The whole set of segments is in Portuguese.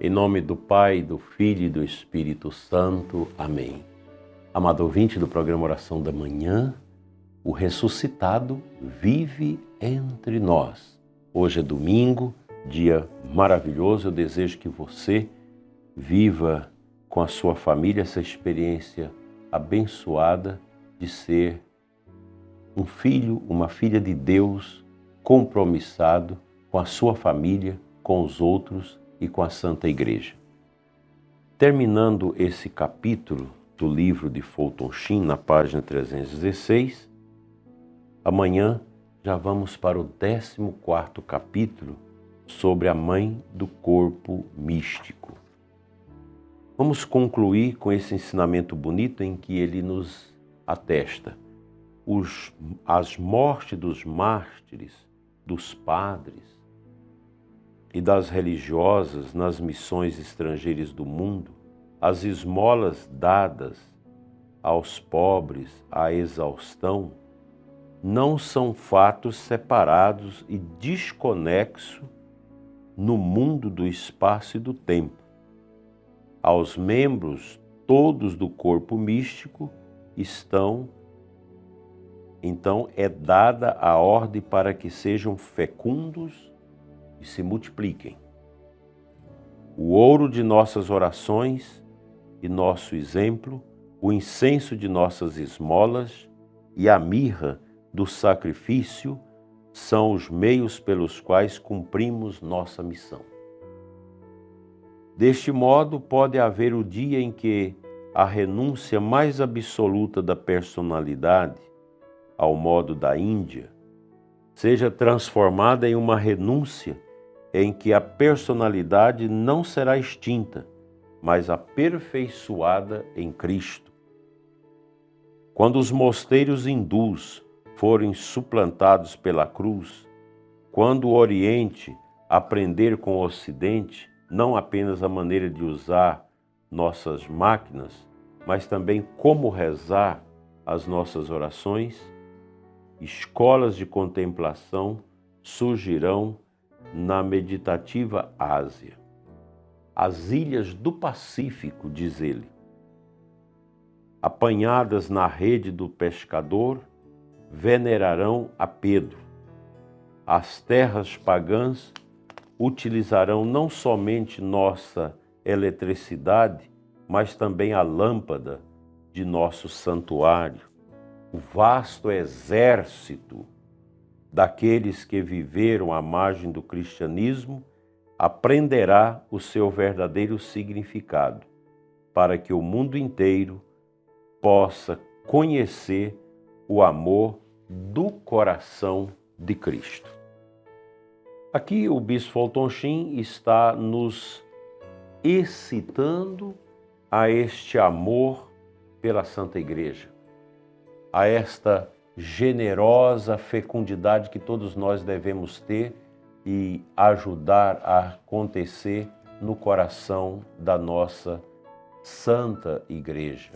Em nome do Pai, do Filho e do Espírito Santo. Amém. Amado ouvinte do programa Oração da Manhã, o ressuscitado vive entre nós. Hoje é domingo, dia maravilhoso. Eu desejo que você viva com a sua família essa experiência abençoada de ser um filho, uma filha de Deus, compromissado com a sua família, com os outros e com a Santa Igreja. Terminando esse capítulo do livro de Fulton Sheen, na página 316, amanhã já vamos para o 14º capítulo sobre a mãe do corpo místico. Vamos concluir com esse ensinamento bonito em que ele nos atesta as mortes dos mártires, dos padres e das religiosas nas missões estrangeiras do mundo, as esmolas dadas aos pobres, à exaustão, não são fatos separados e desconexos no mundo do espaço e do tempo. Aos membros todos do corpo místico então é dada a ordem para que sejam fecundos e se multipliquem. O ouro de nossas orações e nosso exemplo, o incenso de nossas esmolas e a mirra do sacrifício são os meios pelos quais cumprimos nossa missão. Deste modo, pode haver o dia em que a renúncia mais absoluta da personalidade, ao modo da Índia, seja transformada em uma renúncia em que a personalidade não será extinta, mas aperfeiçoada em Cristo. Quando os mosteiros hindus forem suplantados pela cruz, quando o Oriente aprender com o Ocidente, não apenas a maneira de usar nossas máquinas, mas também como rezar as nossas orações, escolas de contemplação surgirão na meditativa Ásia. As ilhas do Pacífico, diz ele, apanhadas na rede do pescador, venerarão a Pedro. As terras pagãs utilizarão não somente nossa eletricidade, mas também a lâmpada de nosso santuário. O vasto exército daqueles que viveram à margem do cristianismo aprenderá o seu verdadeiro significado, para que o mundo inteiro possa conhecer o amor do coração de Cristo. Aqui o bispo Fulton Sheen está nos excitando a este amor pela Santa Igreja, a esta generosa fecundidade que todos nós devemos ter e ajudar a acontecer no coração da nossa Santa Igreja.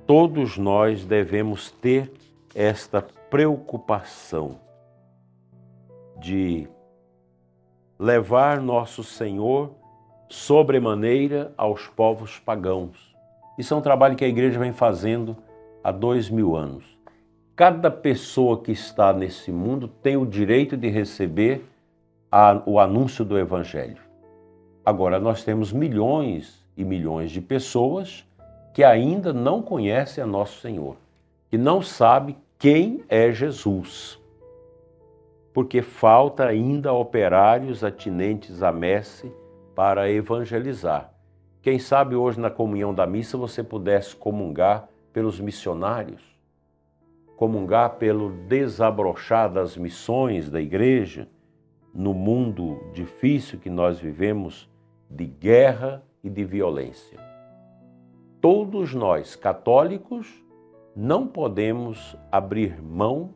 Todos nós devemos ter esta preocupação de levar nosso Senhor sobremaneira aos povos pagãos. Isso é um trabalho que a Igreja vem fazendo há 2000 anos. Cada pessoa que está nesse mundo tem o direito de receber o anúncio do Evangelho. Agora, nós temos milhões e milhões de pessoas que ainda não conhecem a Nosso Senhor, que não sabem quem é Jesus, porque falta ainda operários atinentes à messe para evangelizar. Quem sabe hoje na comunhão da missa você pudesse comungar pelos missionários, comungar pelo desabrochar das missões da Igreja no mundo difícil que nós vivemos de guerra e de violência. Todos nós, católicos, não podemos abrir mão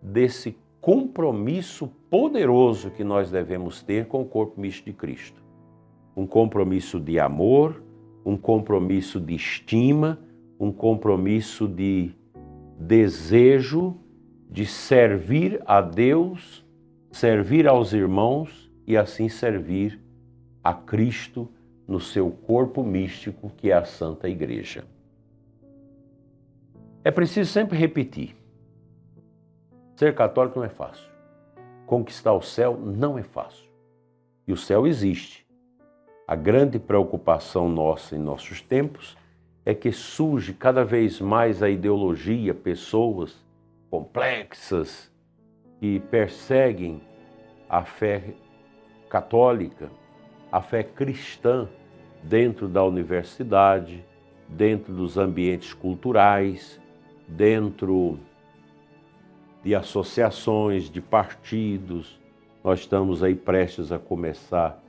desse compromisso poderoso que nós devemos ter com o corpo místico de Cristo. Um compromisso de amor, um compromisso de estima, um compromisso de desejo de servir a Deus, servir aos irmãos e assim servir a Cristo no seu corpo místico, que é a Santa Igreja. É preciso sempre repetir: ser católico não é fácil. Conquistar o céu não é fácil. E o céu existe. A grande preocupação nossa em nossos tempos é que surge cada vez mais a ideologia, pessoas complexas que perseguem a fé católica, a fé cristã dentro da universidade, dentro dos ambientes culturais, dentro de associações, de partidos. Nós estamos aí prestes a começar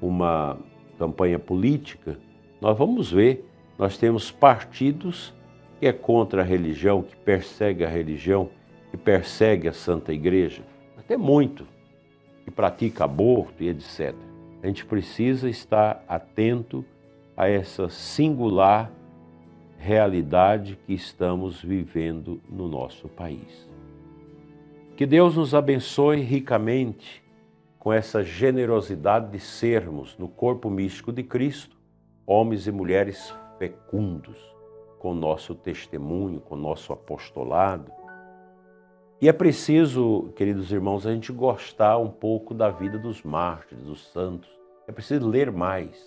uma campanha política. Nós vamos ver, nós temos partidos que é contra a religião, que persegue a religião, que persegue a Santa Igreja. Até muito, que pratica aborto e etc. A gente precisa estar atento a essa singular realidade que estamos vivendo no nosso país. Que Deus nos abençoe ricamente com essa generosidade de sermos, no corpo místico de Cristo, homens e mulheres fecundos, com nosso testemunho, com nosso apostolado. E é preciso, queridos irmãos, a gente gostar um pouco da vida dos mártires, dos santos. É preciso ler mais,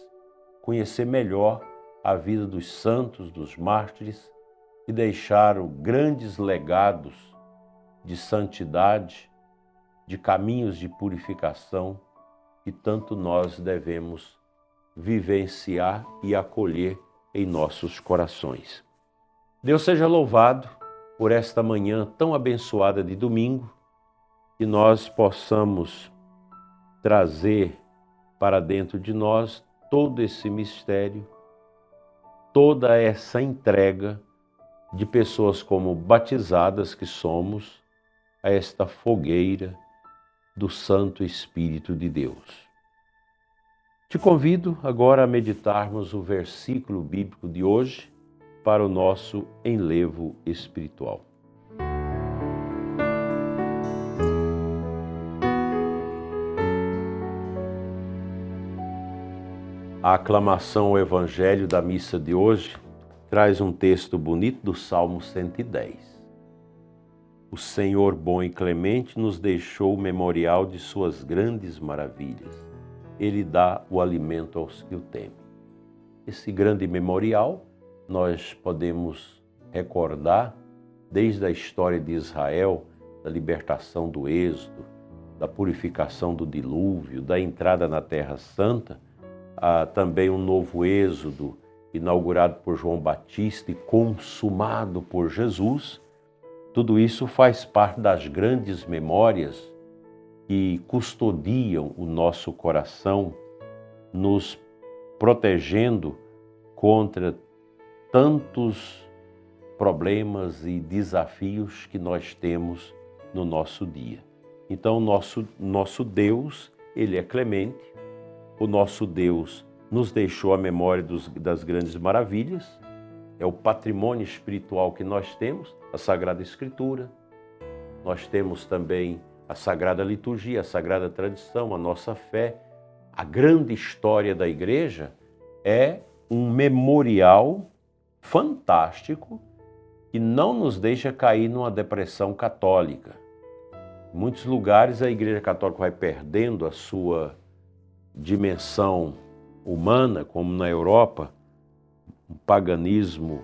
conhecer melhor a vida dos santos, dos mártires, que deixaram grandes legados de santidade, de caminhos de purificação, que tanto nós devemos vivenciar e acolher em nossos corações. Deus seja louvado por esta manhã tão abençoada de domingo, que nós possamos trazer para dentro de nós todo esse mistério, toda essa entrega de pessoas como batizadas que somos a esta fogueira do Santo Espírito de Deus. Te convido agora a meditarmos o versículo bíblico de hoje para o nosso enlevo espiritual. A aclamação ao Evangelho da missa de hoje traz um texto bonito do Salmo 110. O Senhor bom e clemente nos deixou o memorial de suas grandes maravilhas. Ele dá o alimento aos que o temem. Esse grande memorial nós podemos recordar desde a história de Israel, da libertação do Êxodo, da purificação do dilúvio, da entrada na Terra Santa, também um novo Êxodo inaugurado por João Batista e consumado por Jesus. Tudo isso faz parte das grandes memórias que custodiam o nosso coração, nos protegendo contra tantos problemas e desafios que nós temos no nosso dia. Então, nosso Deus, Ele é clemente, o nosso Deus nos deixou a memória das grandes maravilhas, é o patrimônio espiritual que nós temos, a Sagrada Escritura. Nós temos também a Sagrada Liturgia, a Sagrada Tradição, a nossa fé. A grande história da Igreja é um memorial fantástico que não nos deixa cair numa depressão católica. Em muitos lugares a Igreja Católica vai perdendo a sua dimensão humana, como na Europa, um paganismo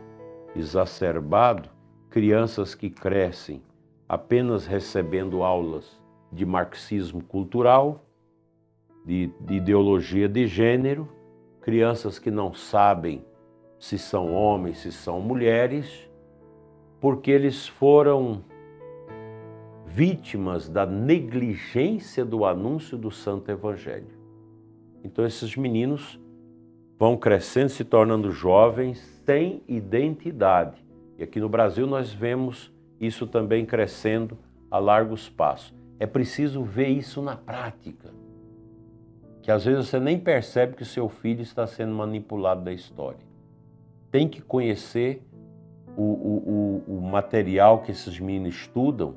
exacerbado, crianças que crescem apenas recebendo aulas de marxismo cultural, de ideologia de gênero, crianças que não sabem se são homens, se são mulheres, porque eles foram vítimas da negligência do anúncio do Santo Evangelho. Então esses meninos vão crescendo, se tornando jovens sem identidade. E aqui no Brasil nós vemos isso também crescendo a largos passos. É preciso ver isso na prática, que às vezes você nem percebe que o seu filho está sendo manipulado da história. Tem que conhecer o material que esses meninos estudam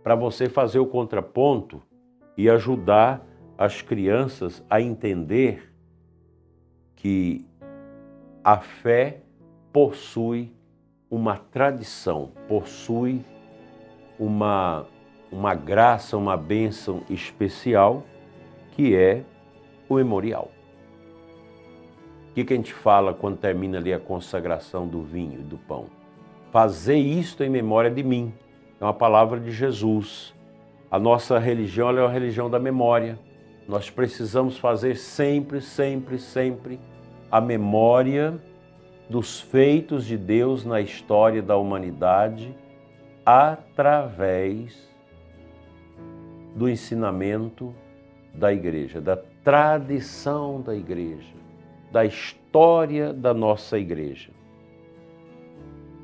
para você fazer o contraponto e ajudar as crianças a entender que a fé possui uma tradição, possui uma graça, uma bênção especial, que é o memorial. O que a gente fala quando termina ali a consagração do vinho e do pão? Fazer isto em memória de mim. É uma palavra de Jesus. A nossa religião é a religião da memória. Nós precisamos fazer sempre, sempre, sempre a memória dos feitos de Deus na história da humanidade através do ensinamento da igreja, da tradição da igreja, da história da nossa igreja.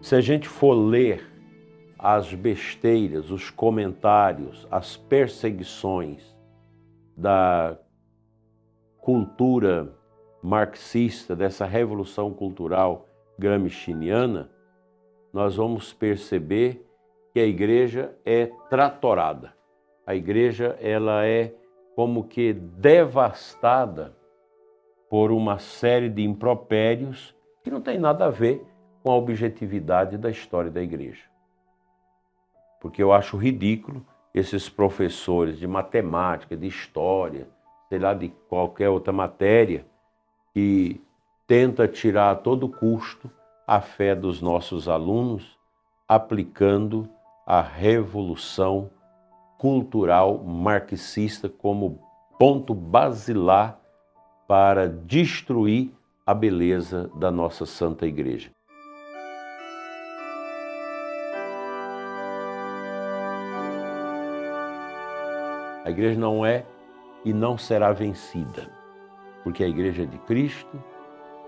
Se a gente for ler as besteiras, os comentários, as perseguições da cultura marxista, dessa revolução cultural gramsciana, nós vamos perceber que a igreja é tratorada. A igreja, ela é como que devastada por uma série de impropérios que não tem nada a ver com a objetividade da história da igreja. Porque eu acho ridículo esses professores de matemática, de história, sei lá, de qualquer outra matéria, que tenta tirar a todo custo a fé dos nossos alunos, aplicando a revolução cultural marxista como ponto basilar para destruir a beleza da nossa Santa Igreja. A igreja não é e não será vencida, porque a igreja é de Cristo,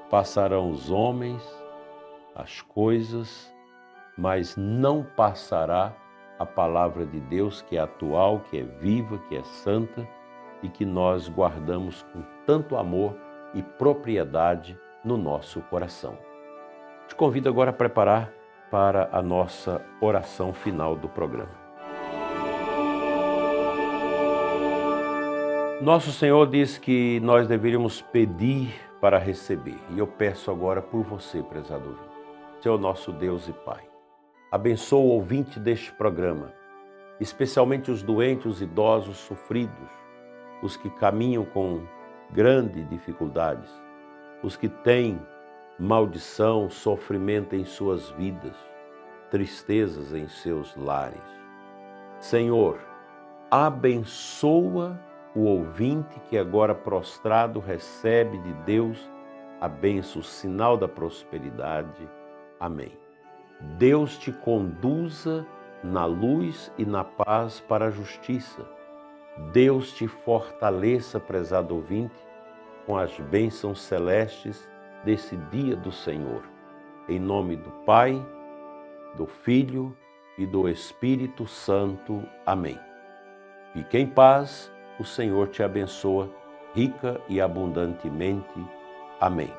passarão os homens, as coisas, mas não passará a palavra de Deus, que é atual, que é viva, que é santa e que nós guardamos com tanto amor e propriedade no nosso coração. Te convido agora a preparar para a nossa oração final do programa. Nosso Senhor diz que nós deveríamos pedir para receber. E eu peço agora por você, prezado ouvinte. Senhor nosso Deus e Pai, abençoa o ouvinte deste programa, especialmente os doentes, os idosos, sofridos, os que caminham com grandes dificuldades, os que têm maldição, sofrimento em suas vidas, tristezas em seus lares. Senhor, abençoa o ouvinte que agora prostrado recebe de Deus a bênção, o sinal da prosperidade. Amém. Deus te conduza na luz e na paz para a justiça. Deus te fortaleça, prezado ouvinte, com as bênçãos celestes desse dia do Senhor. Em nome do Pai, do Filho e do Espírito Santo. Amém. Fique em paz. O Senhor te abençoa rica e abundantemente. Amém.